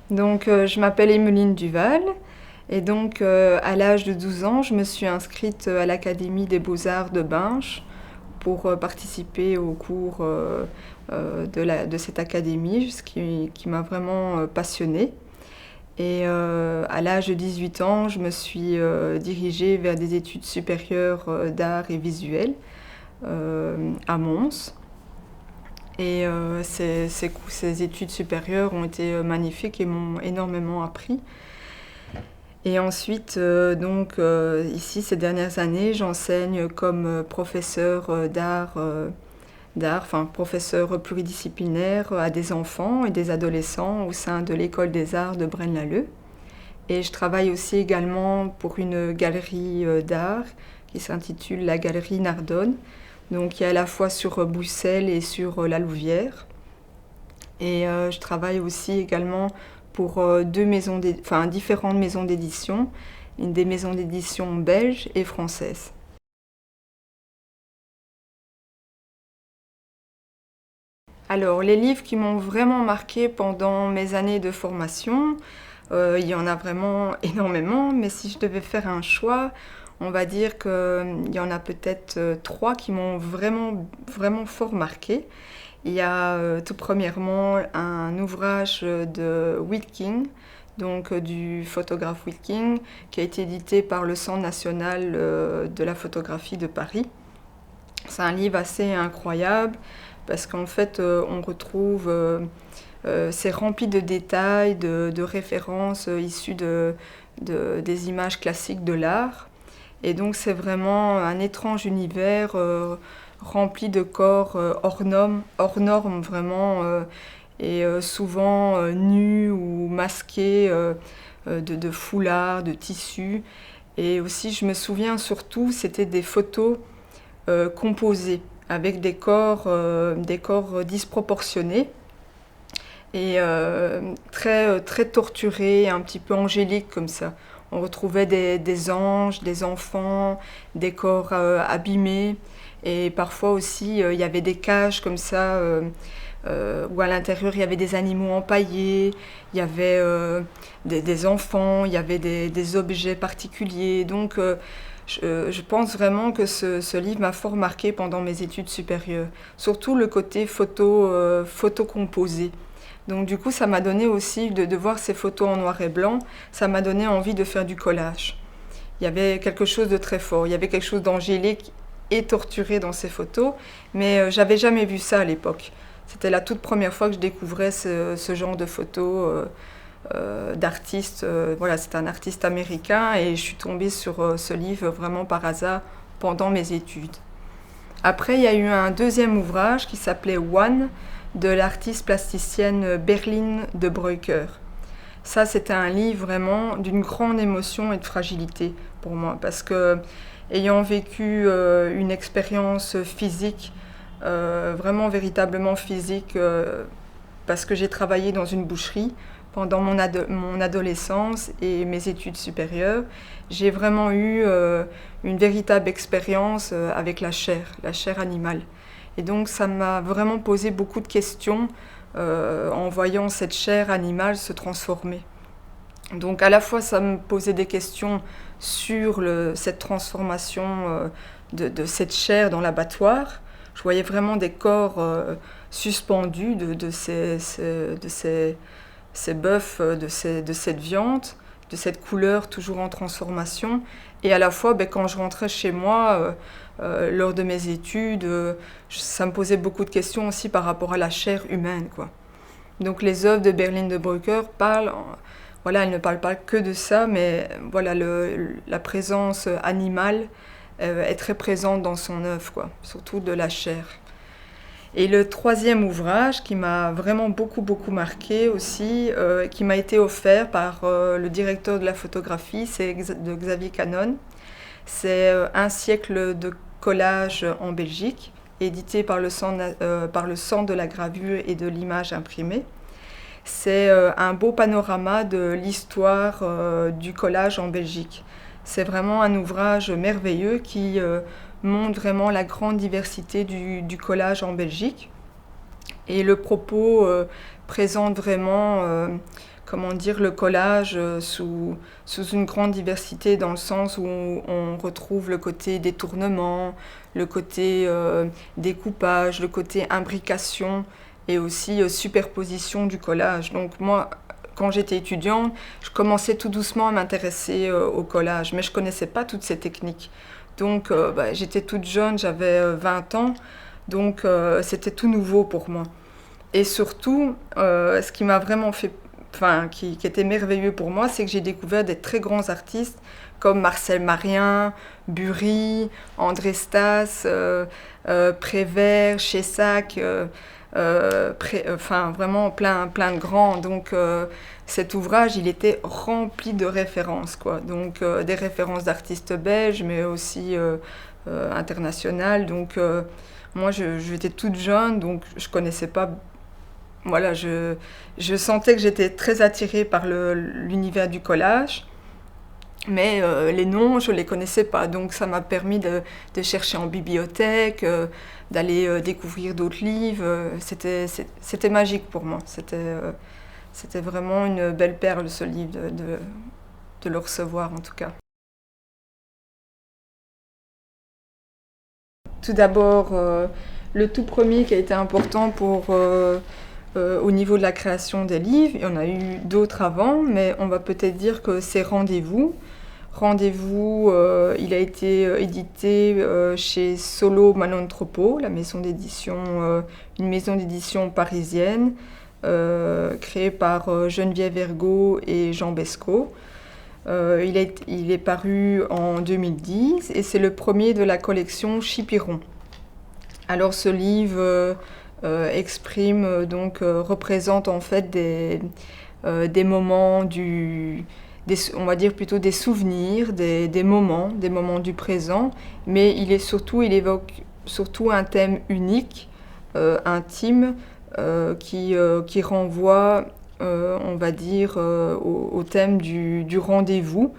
Donc, je m'appelle Emmeline Duval et donc à l'âge de 12 ans, je me suis inscrite à l'Académie des Beaux-Arts de Binche pour participer aux cours de cette académie, ce qui m'a vraiment passionnée. Et à l'âge de 18 ans, je me suis dirigée vers des études supérieures d'art et visuel à Mons. Et ces études supérieures ont été magnifiques et m'ont énormément appris. Et ensuite, ici, ces dernières années, j'enseigne comme professeur enfin professeur pluridisciplinaire à des enfants et des adolescents au sein de l'École des Arts de Braine-l'Alleud. Et je travaille aussi également pour une galerie d'art qui s'intitule la Galerie Nardone, donc qui est à la fois sur Bruxelles et sur la Louvière. Et je travaille aussi également pour différentes maisons d'édition, des maisons d'édition belges et françaises. Alors, les livres qui m'ont vraiment marqué pendant mes années de formation, il y en a vraiment énormément, mais si je devais faire un choix, on va dire qu'il y en a peut-être trois qui m'ont vraiment, vraiment fort marqué. Il y a tout premièrement un ouvrage de Wilking, donc du photographe Wilking, qui a été édité par le Centre national de la photographie de Paris. C'est un livre assez incroyable parce qu'en fait on retrouve, c'est rempli de détails, de références issues des images classiques de l'art. Et donc c'est vraiment un étrange univers rempli de corps hors normes vraiment, et souvent nus ou masqués de foulards, de tissus. Et aussi je me souviens surtout, c'était des photos composées avec des corps disproportionnés et très torturés, un petit peu angéliques comme ça. On retrouvait des anges, des enfants, des corps abîmés. Et parfois aussi, il y avait des cages comme ça, où à l'intérieur, il y avait des animaux empaillés, il y avait des enfants, il y avait des objets particuliers. Donc, je pense vraiment que ce livre m'a fort marqué pendant mes études supérieures. Surtout le côté photo composé. Donc du coup, ça m'a donné aussi, de voir ces photos en noir et blanc, ça m'a donné envie de faire du collage. Il y avait quelque chose de très fort, il y avait quelque chose d'angélique et torturé dans ces photos, mais j'avais jamais vu ça à l'époque. C'était la toute première fois que je découvrais ce genre de photos d'artistes. Voilà, c'est un artiste américain et je suis tombée sur ce livre vraiment par hasard pendant mes études. Après, il y a eu un deuxième ouvrage qui s'appelait One, de l'artiste plasticienne Berline de Breuker. Ça, c'était un livre vraiment d'une grande émotion et de fragilité pour moi, parce que, ayant vécu une expérience physique, vraiment véritablement physique, parce que j'ai travaillé dans une boucherie pendant mon adolescence et mes études supérieures, j'ai vraiment eu une véritable expérience avec la chair animale. Et donc ça m'a vraiment posé beaucoup de questions en voyant cette chair animale se transformer. Donc à la fois ça me posait des questions sur cette transformation de cette chair dans l'abattoir. Je voyais vraiment des corps suspendus de ces bœufs, de cette viande, de cette couleur toujours en transformation. Et à la fois, quand je rentrais chez moi, lors de mes études, ça me posait beaucoup de questions aussi par rapport à la chair humaine, quoi. Donc les œuvres de Berline de Breuker parlent, voilà, elles ne parlent pas que de ça, mais voilà, la présence animale est très présente dans son œuvre, quoi, surtout de la chair. Et le troisième ouvrage qui m'a vraiment beaucoup marqué aussi, qui m'a été offert par le directeur de la photographie, c'est de Xavier Canon. C'est Un siècle de collage en Belgique, édité par le Centre de la gravure et de l'image imprimée. C'est un beau panorama de l'histoire du collage en Belgique. C'est vraiment un ouvrage merveilleux qui montre vraiment la grande diversité du collage en Belgique. Et le propos présente vraiment comment dire, le collage sous une grande diversité, dans le sens où on retrouve le côté détournement, le côté découpage, le côté imbrication et aussi superposition du collage. Donc moi, quand j'étais étudiante, je commençais tout doucement à m'intéresser au collage, mais je ne connaissais pas toutes ces techniques. Donc j'étais toute jeune, j'avais 20 ans, donc c'était tout nouveau pour moi. Et surtout, ce qui m'a vraiment fait, enfin, qui était merveilleux pour moi, c'est que j'ai découvert des très grands artistes comme Marcel Marien, Bury, André Stas, Prévert, Chessac, enfin vraiment plein de grands. Donc cet ouvrage, il était rempli de références, quoi. Donc des références d'artistes belges, mais aussi internationales. Donc moi, j'étais toute jeune, donc je connaissais pas. Voilà, je sentais que j'étais très attirée par l'univers du collage, mais les noms, je ne les connaissais pas. Donc ça m'a permis de chercher en bibliothèque, d'aller découvrir d'autres livres. C'était magique pour moi. C'était vraiment une belle perle, ce livre, de le recevoir en tout cas. Tout d'abord, le tout premier qui a été important au niveau de la création des livres. Il y en a eu d'autres avant, mais on va peut-être dire que c'est Rendez-vous. Rendez-vous, il a été édité chez Solo Manontropo, la maison d'édition, une maison d'édition parisienne, créée par Geneviève Ergo et Jean Bescot. Il est paru en 2010 et c'est le premier de la collection Chipiron. Alors ce livre exprime, représente en fait des moments on va dire plutôt des souvenirs, des moments du présent, mais il évoque surtout un thème unique, intime, qui renvoie, on va dire, au thème du rendez-vous,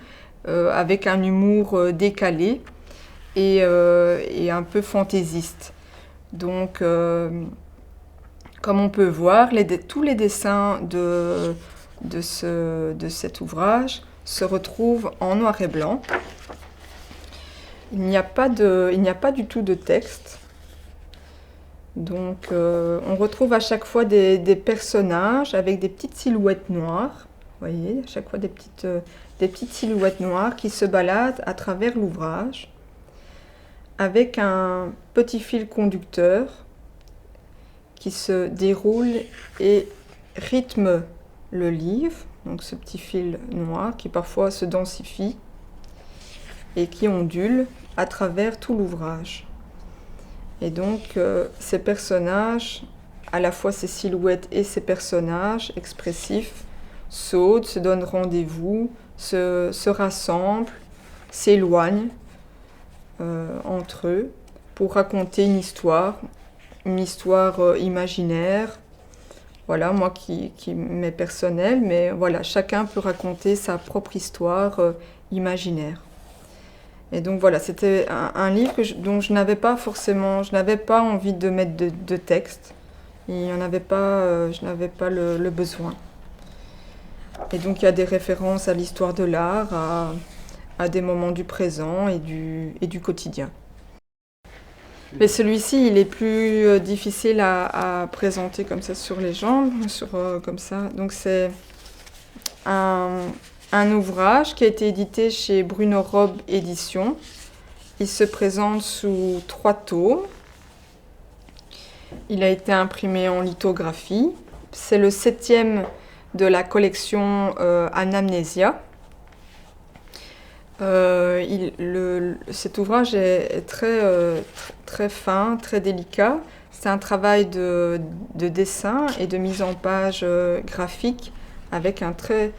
avec un humour décalé et un peu fantaisiste. Donc, comme on peut voir, tous les dessins de cet ouvrage se retrouvent en noir et blanc. Il n'y a pas du tout de texte. Donc, on retrouve à chaque fois des personnages avec des petites silhouettes noires. Vous voyez, à chaque fois des petites silhouettes noires qui se baladent à travers l'ouvrage, avec un petit fil conducteur qui se déroule et rythme le livre, donc ce petit fil noir qui parfois se densifie et qui ondule à travers tout l'ouvrage. Et donc ces personnages, à la fois ces silhouettes et ces personnages expressifs, sautent, se donnent rendez-vous, se rassemblent, s'éloignent entre eux pour raconter une histoire imaginaire. Voilà, moi qui m'est personnelle, mais voilà, chacun peut raconter sa propre histoire imaginaire. Et donc voilà, c'était un livre dont je n'avais pas envie de mettre de texte. Je n'avais pas le besoin. Et donc il y a des références à l'histoire de l'art, à des moments du présent et du quotidien. Mais celui-ci, il est plus difficile à présenter comme ça sur les jambes, comme ça. Donc c'est un ouvrage qui a été édité chez Bruno Robe Éditions. Il se présente sous 3 tomes. Il a été imprimé en lithographie. C'est le 7e de la collection Anamnesia. Cet ouvrage est très fin, très délicat. C'est un travail de dessin et de mise en page graphique avec un très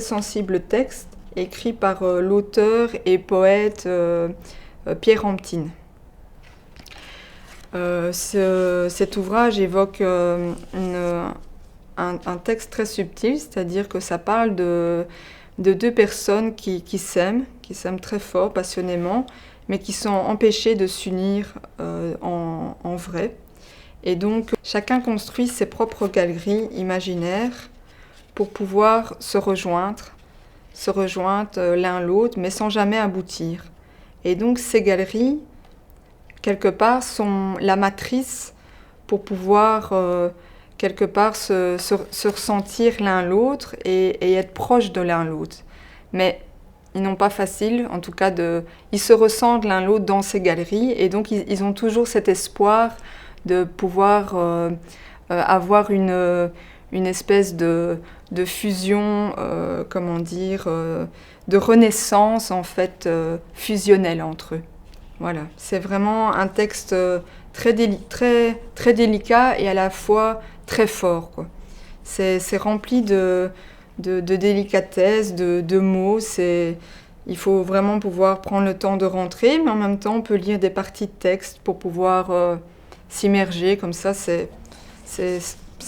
sensible texte écrit par l'auteur et poète Pierre Amptine. Cet ouvrage évoque un texte très subtil, c'est-à-dire que ça parle de 2 personnes qui s'aiment très fort, passionnément, mais qui sont empêchées de s'unir en vrai. Et donc, chacun construit ses propres galeries imaginaires pour pouvoir se rejoindre l'un l'autre, mais sans jamais aboutir. Et donc ces galeries, quelque part, sont la matrice pour pouvoir quelque part se ressentir l'un l'autre et être proche de l'un l'autre. Mais ils n'ont pas facile, en tout cas, ils se ressentent l'un l'autre dans ces galeries, et donc ils ont toujours cet espoir de pouvoir avoir une espèce de fusion, de renaissance en fait fusionnelle entre eux. Voilà, c'est vraiment un texte très délicat et à la fois très fort, quoi. C'est rempli de délicatesse, de mots. Il faut vraiment pouvoir prendre le temps de rentrer, mais en même temps, on peut lire des parties de texte pour pouvoir s'immerger. Comme ça, c'est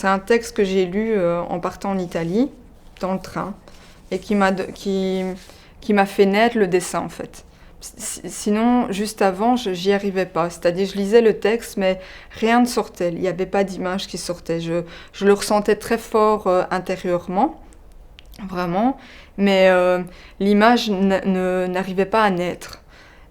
un texte que j'ai lu en partant en Italie, dans le train, et qui m'a fait naître le dessin, en fait. Sinon, juste avant, j'y arrivais pas. C'est-à-dire, je lisais le texte, mais rien ne sortait. Il n'y avait pas d'image qui sortait. Je le ressentais très fort intérieurement, vraiment, mais l'image n'arrivait pas à naître.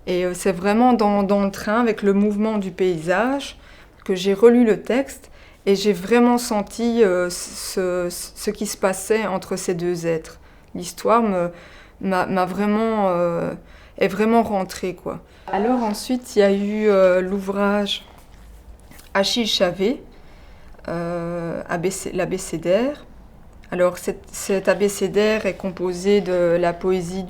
Et c'est vraiment dans le train, avec le mouvement du paysage, que j'ai relu le texte et j'ai vraiment senti ce qui se passait entre ces deux êtres. L'histoire est vraiment rentrée, quoi. Alors ensuite, il y a eu l'ouvrage Achille Chavée, l'abécédaire. Alors cet abécédaire est composé de la poésie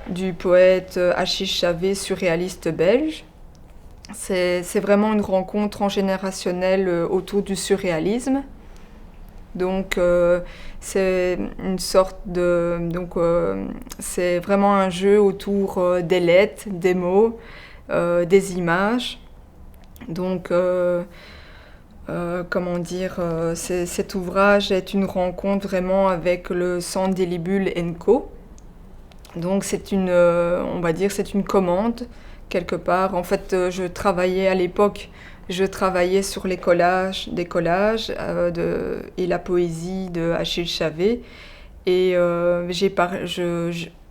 du poète Achille Chavée, surréaliste belge. C'est vraiment une rencontre transgénérationnelle autour du surréalisme. Donc c'est une sorte c'est vraiment un jeu autour des lettres, des mots, des images. Donc cet ouvrage est une rencontre vraiment avec le Centre des Libules & Co. Donc on va dire c'est une commande quelque part. En fait, à l'époque, je travaillais sur des collages et la poésie de Achille Chavée. Et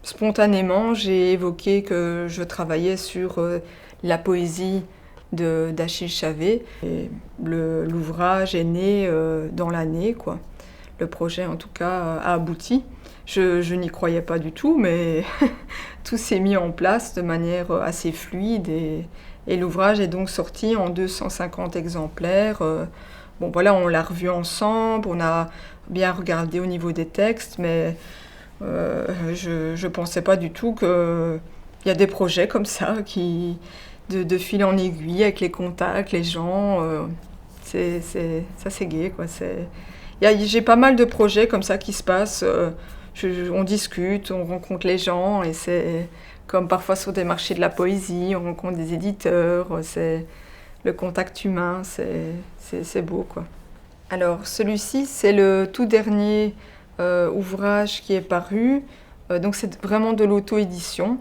spontanément, j'ai évoqué que je travaillais sur la poésie d'Achille Chavée. Et l'ouvrage est né dans l'année, quoi. Le projet, en tout cas, a abouti. Je n'y croyais pas du tout, mais tout s'est mis en place de manière assez fluide. Et l'ouvrage est donc sorti en 250 exemplaires. Bon, voilà, on l'a revu ensemble, on a bien regardé au niveau des textes, mais je ne pensais pas du tout qu'il y a des projets comme ça, de fil en aiguille, avec les contacts, les gens. Ça, c'est gai, quoi. J'ai pas mal de projets comme ça qui se passent. On discute, on rencontre les gens, et c'est comme parfois sur des marchés de la poésie, on rencontre des éditeurs, c'est le contact humain, c'est beau, quoi. Alors celui-ci, c'est le tout dernier ouvrage qui est paru, donc c'est vraiment de l'auto-édition.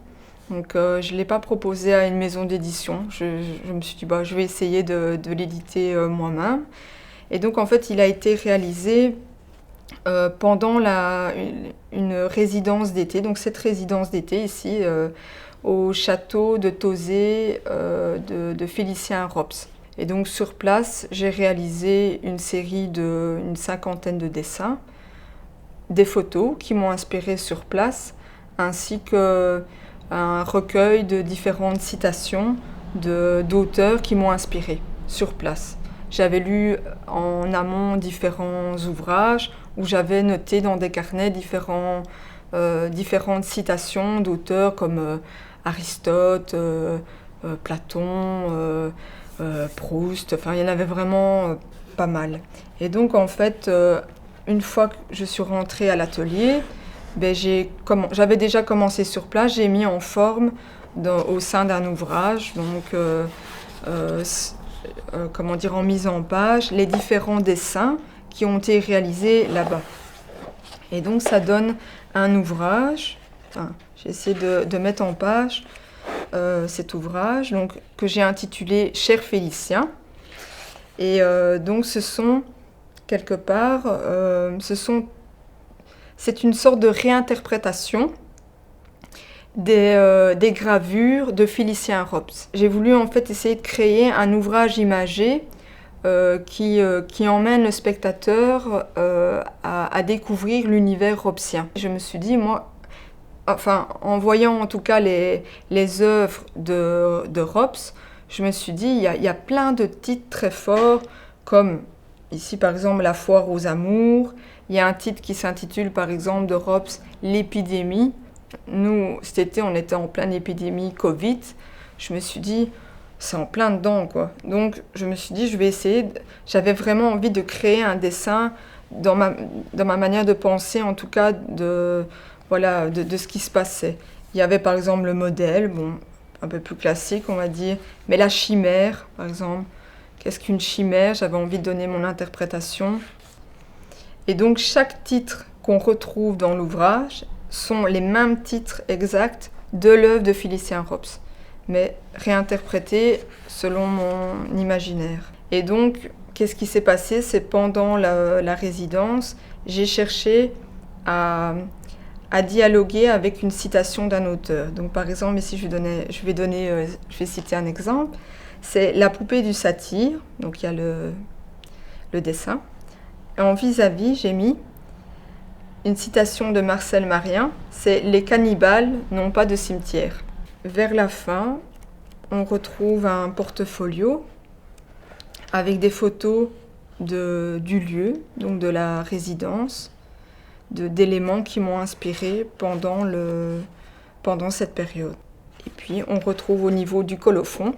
Donc je ne l'ai pas proposé à une maison d'édition, je me suis dit je vais essayer de l'éditer moi-même. Et donc en fait il a été réalisé pendant une résidence d'été, donc cette résidence d'été ici, au château de Tauzé de Félicien Rops. Et donc sur place, j'ai réalisé une série d'une cinquantaine de dessins, des photos qui m'ont inspiré sur place, ainsi qu'un recueil de différentes citations d'auteurs qui m'ont inspiré sur place. J'avais lu en amont différents ouvrages où j'avais noté dans des carnets différentes citations d'auteurs comme Aristote, Platon, Proust, enfin il y en avait vraiment pas mal. Et donc en fait, une fois que je suis rentrée à l'atelier, j'avais déjà commencé sur place, j'ai mis en forme au sein d'un ouvrage, donc en mise en page, les différents dessins qui ont été réalisés là-bas. Et donc ça donne un ouvrage, j'ai essayé de mettre en page cet ouvrage donc, que j'ai intitulé « Cher Félicien ». Et donc ce sont quelque part, c'est une sorte de réinterprétation des gravures de Félicien Rops. J'ai voulu en fait essayer de créer un ouvrage imagé qui emmène le spectateur à découvrir l'univers robsien. Je me suis dit, moi, enfin, en voyant en tout cas les œuvres de Rops, je me suis dit, il y a plein de titres très forts, comme ici par exemple La foire aux amours. Il y a un titre qui s'intitule par exemple de Rops, L'épidémie. Nous, cet été, on était en pleine épidémie Covid. Je me suis dit, c'est en plein dedans, quoi. Donc, je me suis dit, je vais essayer. J'avais vraiment envie de créer un dessin dans ma manière de penser, en tout cas, de ce qui se passait. Il y avait par exemple le modèle, bon, un peu plus classique, on va dire, mais la chimère, par exemple. Qu'est-ce qu'une chimère? J'avais envie de donner mon interprétation. Et donc, chaque titre qu'on retrouve dans l'ouvrage sont les mêmes titres exacts de l'œuvre de Félicien Rops, mais réinterprétés selon mon imaginaire. Et donc, qu'est-ce qui s'est passé? C'est pendant la résidence, j'ai cherché à dialoguer avec une citation d'un auteur. Donc, par exemple, ici, je vais citer un exemple. C'est La poupée du satyre, donc il y a le dessin. Et en vis-à-vis, j'ai mis une citation de Marcel Marien, c'est « Les cannibales n'ont pas de cimetière ». Vers la fin, on retrouve un portfolio avec des photos du lieu, donc de la résidence, d'éléments qui m'ont inspiré pendant cette période. Et puis, on retrouve au niveau du colophon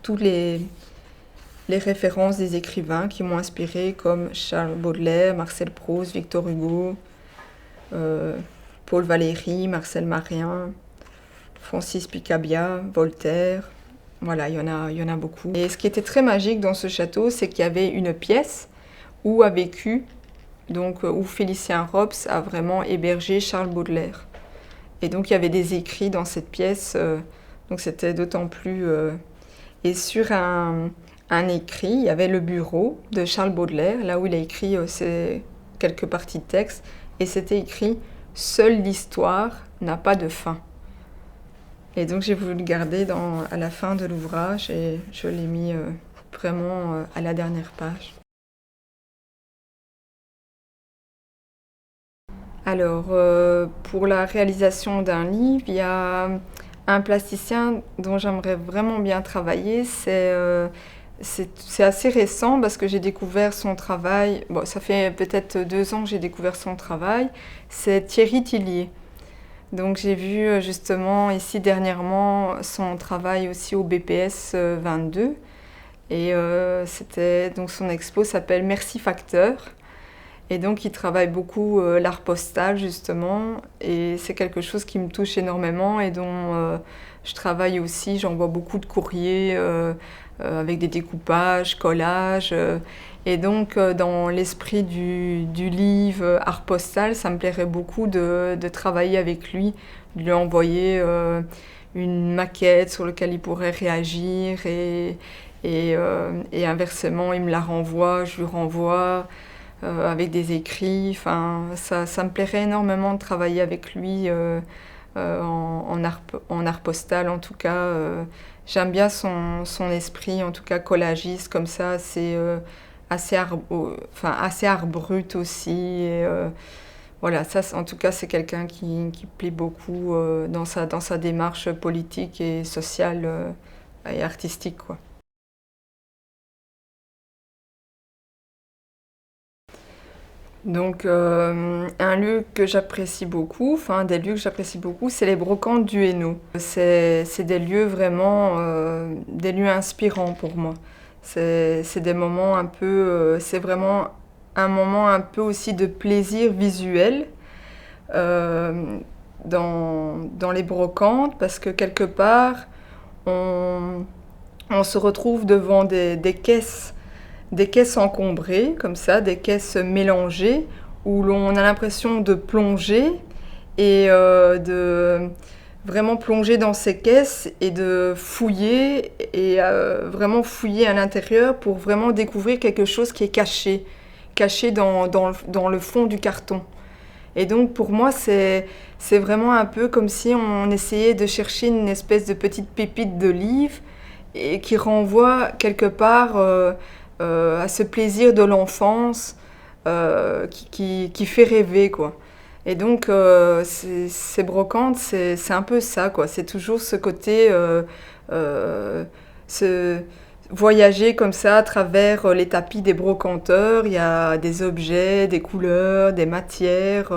tous les références des écrivains qui m'ont inspiré, comme Charles Baudelaire, Marcel Proust, Victor Hugo, Paul Valéry, Marcel Marien, Francis Picabia, Voltaire. Voilà, il y en a beaucoup. Et ce qui était très magique dans ce château, c'est qu'il y avait une pièce où a vécu, donc où Félicien Rops a vraiment hébergé Charles Baudelaire. Et donc il y avait des écrits dans cette pièce, donc c'était d'autant plus... Et sur un écrit, il y avait le bureau de Charles Baudelaire, là où il a écrit quelques parties de texte, et c'était écrit « Seule l'histoire n'a pas de fin ». Et donc j'ai voulu le garder à la fin de l'ouvrage, et je l'ai mis vraiment à la dernière page. Alors, pour la réalisation d'un livre, il y a un plasticien dont j'aimerais vraiment bien travailler. C'est assez récent parce que j'ai découvert son travail. Bon, ça fait peut-être 2 ans que j'ai découvert son travail. C'est Thierry Tillier. Donc j'ai vu justement ici dernièrement son travail aussi au BPS 22. Et donc son expo s'appelle Merci Facteur. Et donc, il travaille beaucoup l'art postal, justement, et c'est quelque chose qui me touche énormément et dont je travaille aussi. J'envoie beaucoup de courriers avec des découpages, collages. Et donc, dans l'esprit du livre art postal, ça me plairait beaucoup de travailler avec lui, de lui envoyer une maquette sur laquelle il pourrait réagir et inversement, il me la renvoie, je lui renvoie. Avec des écrits, enfin, ça me plairait énormément de travailler avec lui en art postal, en tout cas. J'aime bien son esprit, en tout cas collagiste, comme ça, c'est assez art brut aussi. Et, voilà, ça, en tout cas, c'est quelqu'un qui plaît beaucoup dans sa démarche politique et sociale et artistique, quoi. Donc, un lieu que j'apprécie beaucoup, enfin des lieux que j'apprécie beaucoup, c'est les brocantes du Hainaut. C'est des lieux vraiment, des lieux inspirants pour moi. C'est des moments un peu, c'est vraiment un moment un peu aussi de plaisir visuel dans les brocantes, parce que quelque part, on se retrouve devant des caisses encombrées, comme ça, des caisses mélangées, où l'on a l'impression de plonger et de vraiment plonger dans ces caisses et de fouiller et vraiment fouiller à l'intérieur pour vraiment découvrir quelque chose qui est caché. caché dans le fond du carton. Et donc pour moi, c'est vraiment un peu comme si on essayait de chercher une espèce de petite pépite de livre et qui renvoie quelque part à ce plaisir de l'enfance qui fait rêver, quoi. Et donc ces brocantes, c'est un peu ça, quoi. C'est toujours ce côté euh, ce, voyager comme ça à travers les tapis des brocanteurs. Il y a des objets, des couleurs, des matières.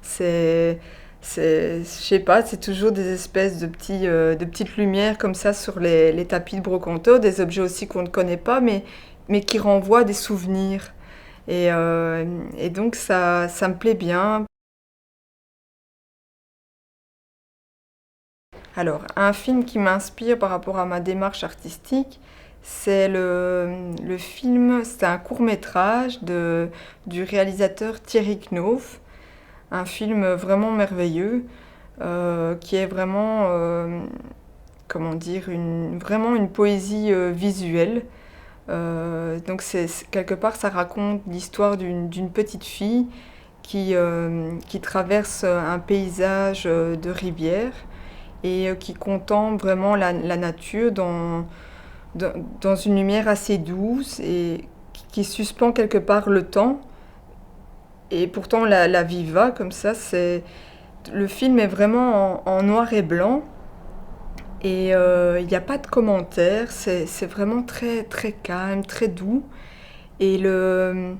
C'est, je sais pas, c'est toujours des espèces de petites lumières comme ça sur les tapis de brocanteurs, des objets aussi qu'on ne connaît pas, mais qui renvoient des souvenirs. Et, euh, et donc ça me plaît bien. Alors, un film qui m'inspire par rapport à ma démarche artistique, c'est le film, c'est un court-métrage du réalisateur Thierry Knauf, un film vraiment merveilleux, qui est vraiment, comment dire, vraiment une poésie visuelle. Donc quelque part, ça raconte l'histoire d'une petite fille qui traverse un paysage de rivière et qui contemple vraiment la nature dans une lumière assez douce et qui suspend quelque part le temps. Et pourtant, la vie va comme ça. Le film est vraiment en noir et blanc et il n'y a pas de commentaires. C'est vraiment très, très calme, très doux. Et je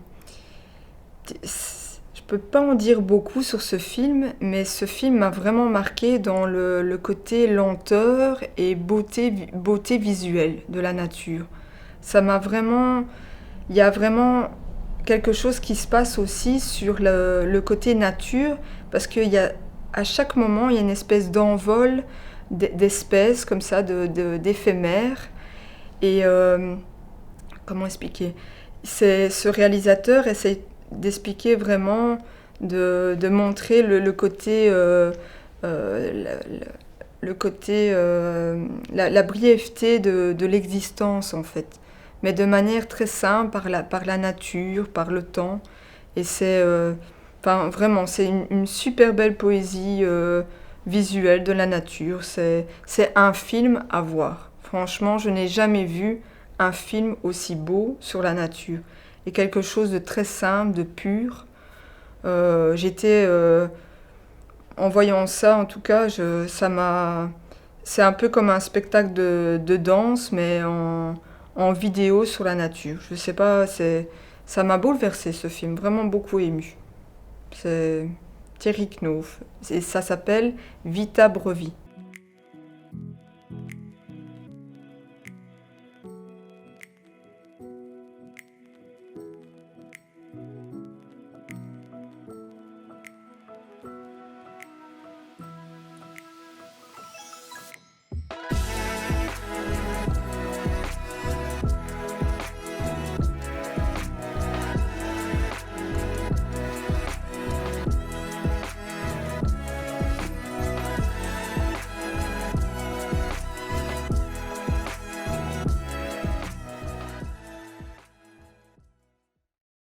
peux pas en dire beaucoup sur ce film, mais ce film m'a vraiment marqué dans le côté lenteur et beauté visuelle de la nature. Ça m'a vraiment, il y a vraiment quelque chose qui se passe aussi sur le côté nature, parce qu'il y a, à chaque moment, il y a une espèce d'envol d'espèces comme ça, d'éphémères. Et comment expliquer? Ce réalisateur essaie d'expliquer vraiment, de montrer le côté, le côté la brièveté de l'existence en fait, mais de manière très simple par la nature, par le temps. Et enfin, vraiment, c'est une super belle poésie visuelle de la nature. C'est un film à voir. Franchement, je n'ai jamais vu un film aussi beau sur la nature. Et quelque chose de très simple, de pur. J'étais, en voyant ça, en tout cas, c'est un peu comme un spectacle de danse, mais en vidéo sur la nature. Je sais pas, ça m'a bouleversé ce film, vraiment beaucoup ému. C'est Thierry Knauf. Et ça s'appelle Vita Brevi.